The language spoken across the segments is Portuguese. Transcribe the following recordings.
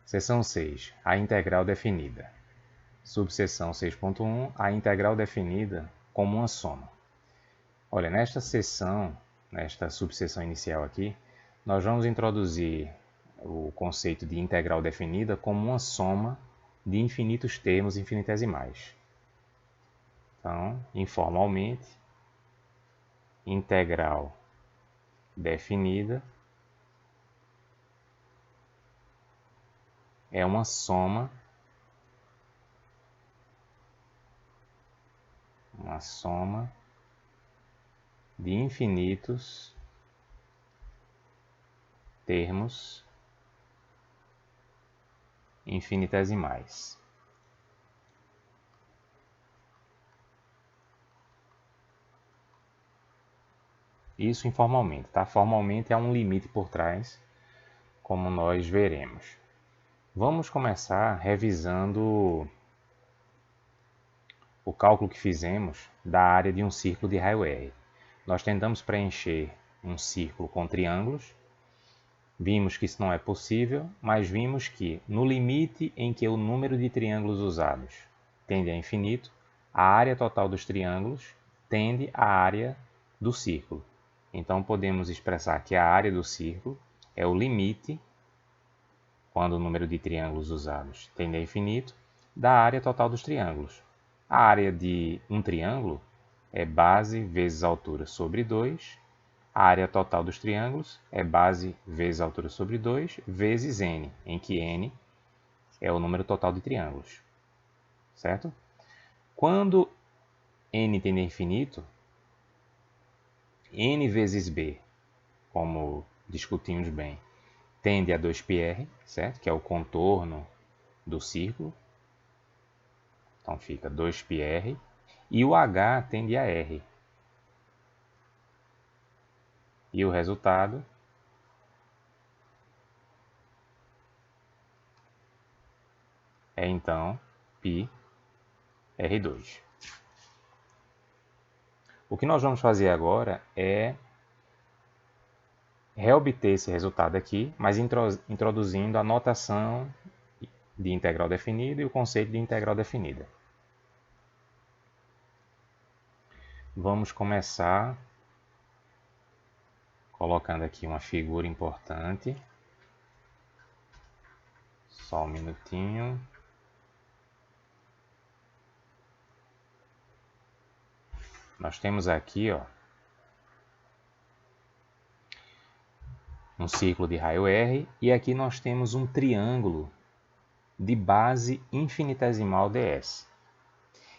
Seção 6. A integral definida. Subseção 6.1. A integral definida como uma soma. Olha, nesta subseção inicial aqui, nós vamos introduzir o conceito de integral definida como uma soma de infinitos termos infinitesimais. Então, informalmente, integral definida é uma soma de infinitos termos infinitesimais. Isso informalmente, tá? Formalmente há um limite por trás, como nós veremos. Vamos começar revisando o cálculo que fizemos da área de um círculo de raio R. Nós tentamos preencher um círculo com triângulos. Vimos que isso não é possível, mas vimos que no limite em que o número de triângulos usados tende a infinito, a área total dos triângulos tende à área do círculo. Então podemos expressar que a área do círculo é o limite, quando o número de triângulos usados tende a infinito, da área total dos triângulos. A área de um triângulo é base vezes altura sobre 2. A área total dos triângulos é base vezes altura sobre 2 vezes n, em que n é o número total de triângulos. Certo? Quando n tende a infinito, n vezes b, como discutimos bem, tende a 2πr, certo? Que é o contorno do círculo. Então fica 2πr. E o h tende a r. E o resultado é então πr2. O que nós vamos fazer agora é reobter esse resultado aqui, mas introduzindo a notação de integral definida e o conceito de integral definida. Vamos começar colocando aqui uma figura importante. Só um minutinho. Nós temos aqui, um círculo de raio R, e aqui nós temos um triângulo de base infinitesimal ds.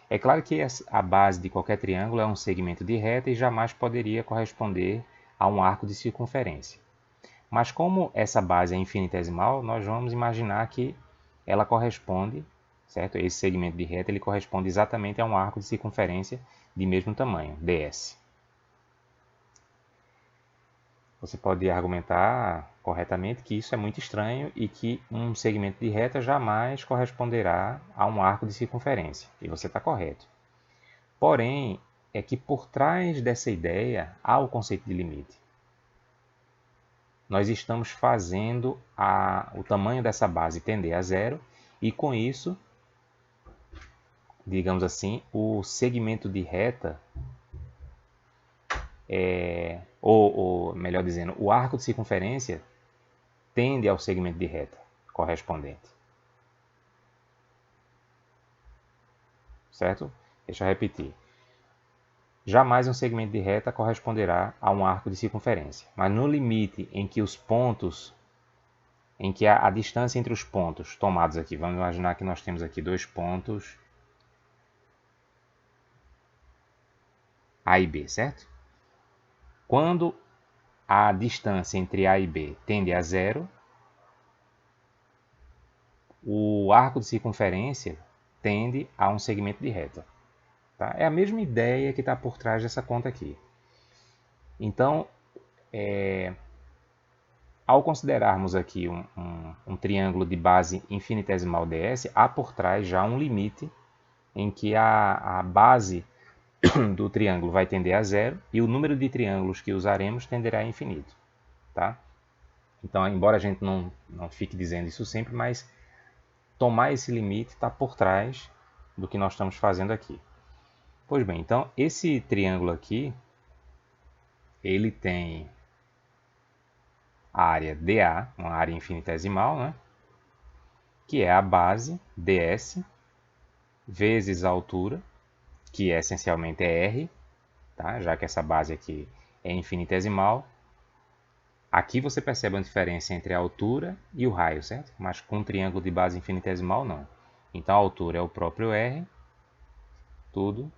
É claro que a base de qualquer triângulo é um segmento de reta e jamais poderia corresponder a um arco de circunferência. Mas como essa base é infinitesimal, nós vamos imaginar que ela corresponde, certo? Esse segmento de reta ele corresponde exatamente a um arco de circunferência de mesmo tamanho, ds. Você pode argumentar corretamente que isso é muito estranho e que um segmento de reta jamais corresponderá a um arco de circunferência. E você está correto. Porém, é que por trás dessa ideia há o conceito de limite. Nós estamos fazendo o tamanho dessa base tender a zero e com isso, digamos assim, o segmento de reta ou melhor dizendo, o arco de circunferência tende ao segmento de reta correspondente. Certo? Deixa eu repetir. Jamais um segmento de reta corresponderá a um arco de circunferência. Mas no limite em que os pontos, em que a distância entre os pontos tomados aqui, vamos imaginar que nós temos aqui dois pontos A e B, certo? Quando a distância entre A e B tende a zero, o arco de circunferência tende a um segmento de reta. Tá? É a mesma ideia que está por trás dessa conta aqui. Então, ao considerarmos aqui um triângulo de base infinitesimal ds, há por trás já um limite em que a base do triângulo vai tender a zero e o número de triângulos que usaremos tenderá a infinito. Tá? Então, embora a gente não fique dizendo isso sempre, mas tomar esse limite está por trás do que nós estamos fazendo aqui. Pois bem, então esse triângulo aqui, ele tem a área dA, uma área infinitesimal, né? Que é a base ds vezes a altura, que essencialmente é r, tá? Já que essa base aqui é infinitesimal. Aqui você percebe a diferença entre a altura e o raio, certo? Mas com um triângulo de base infinitesimal, não. Então a altura é o próprio r, tudo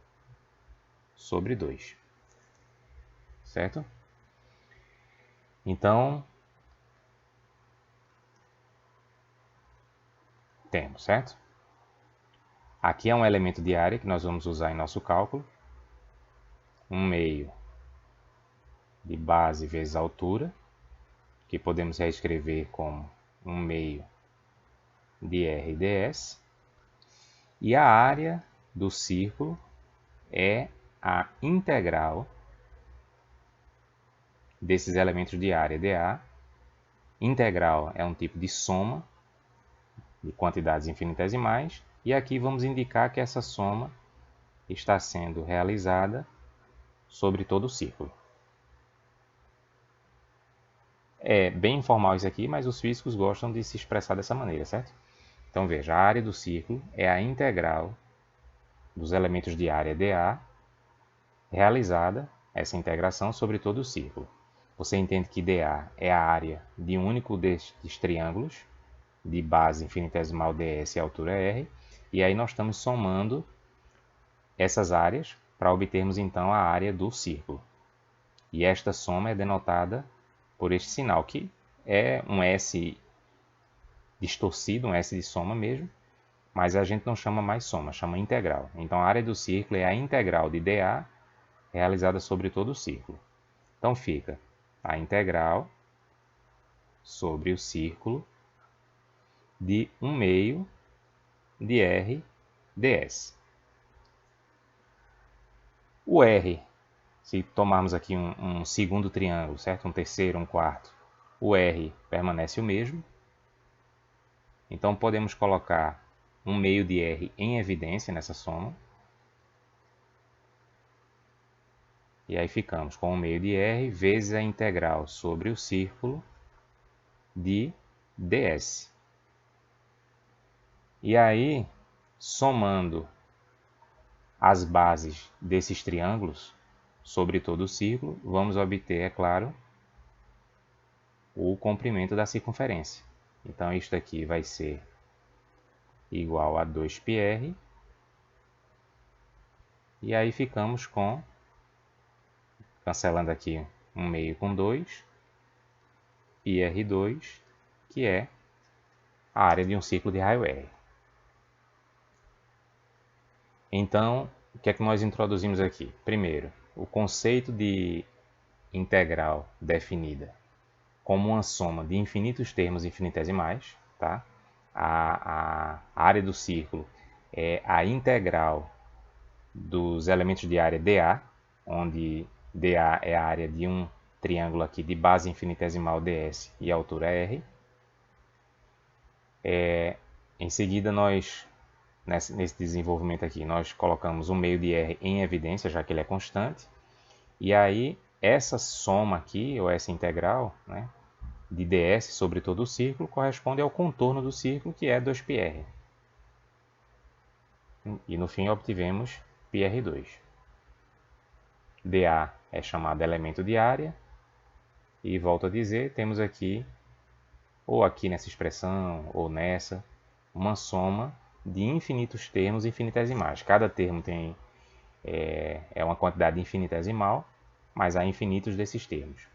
sobre 2. Certo? Então, temos, certo? Aqui é um elemento de área que nós vamos usar em nosso cálculo. 1/2 de base vezes a altura, que podemos reescrever como 1/2 de r ds. E a área do círculo é a integral desses elementos de área dA. Integral é um tipo de soma de quantidades infinitesimais. E aqui vamos indicar que essa soma está sendo realizada sobre todo o círculo. É bem informal isso aqui, mas os físicos gostam de se expressar dessa maneira, certo? Então veja, a área do círculo é a integral dos elementos de área dA realizada, essa integração, sobre todo o círculo. Você entende que dA é a área de um único destes triângulos, de base infinitesimal ds e altura r, e aí nós estamos somando essas áreas para obtermos então a área do círculo. E esta soma é denotada por este sinal, que é um S distorcido, um S de soma mesmo, mas a gente não chama mais soma, chama integral. Então a área do círculo é a integral de dA realizada sobre todo o círculo. Então fica a integral sobre o círculo de 1/2 de r ds. O r, se tomarmos aqui um segundo triângulo, certo? Um terceiro, um quarto, o r permanece o mesmo. Então podemos colocar 1/2 de r em evidência nessa soma. E aí ficamos com 1/2 de r vezes a integral sobre o círculo de ds. E aí, somando as bases desses triângulos sobre todo o círculo, vamos obter, é claro, o comprimento da circunferência. Então, isto aqui vai ser igual a 2πr. E aí ficamos com, cancelando aqui 1/2 com 2, πr2, que é a área de um círculo de raio R. Então, o que é que nós introduzimos aqui? Primeiro, o conceito de integral definida como uma soma de infinitos termos infinitesimais. Tá? A área do círculo é a integral dos elementos de área dA, onde dA é a área de um triângulo aqui de base infinitesimal ds e altura r. Em seguida, nesse desenvolvimento aqui, nós colocamos 1/2 de r em evidência, já que ele é constante. E aí, essa soma aqui, ou essa integral, né, de ds sobre todo o círculo, corresponde ao contorno do círculo, que é 2πr. E no fim obtivemos πr2. dA é chamado elemento de área. E volto a dizer, temos aqui, ou aqui nessa expressão, ou nessa, uma soma de infinitos termos infinitesimais. Cada termo tem é uma quantidade infinitesimal, mas há infinitos desses termos.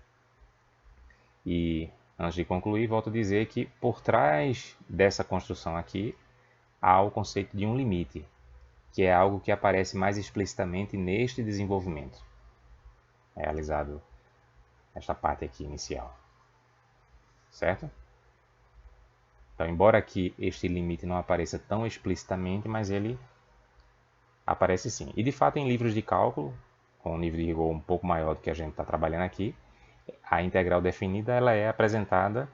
E antes de concluir, volto a dizer que por trás dessa construção aqui há o conceito de um limite, que é algo que aparece mais explicitamente neste desenvolvimento, realizado nesta parte aqui inicial. Certo? Então, embora aqui este limite não apareça tão explicitamente, mas ele aparece sim. E de fato, em livros de cálculo, com um nível de rigor um pouco maior do que a gente está trabalhando aqui, a integral definida ela é apresentada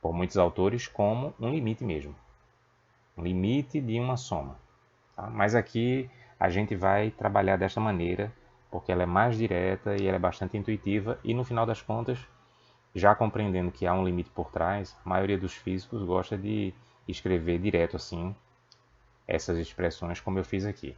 por muitos autores como um limite mesmo, um limite de uma soma. Tá? Mas aqui a gente vai trabalhar desta maneira, porque ela é mais direta e ela é bastante intuitiva, e no final das contas, já compreendendo que há um limite por trás, a maioria dos físicos gosta de escrever direto assim essas expressões como eu fiz aqui.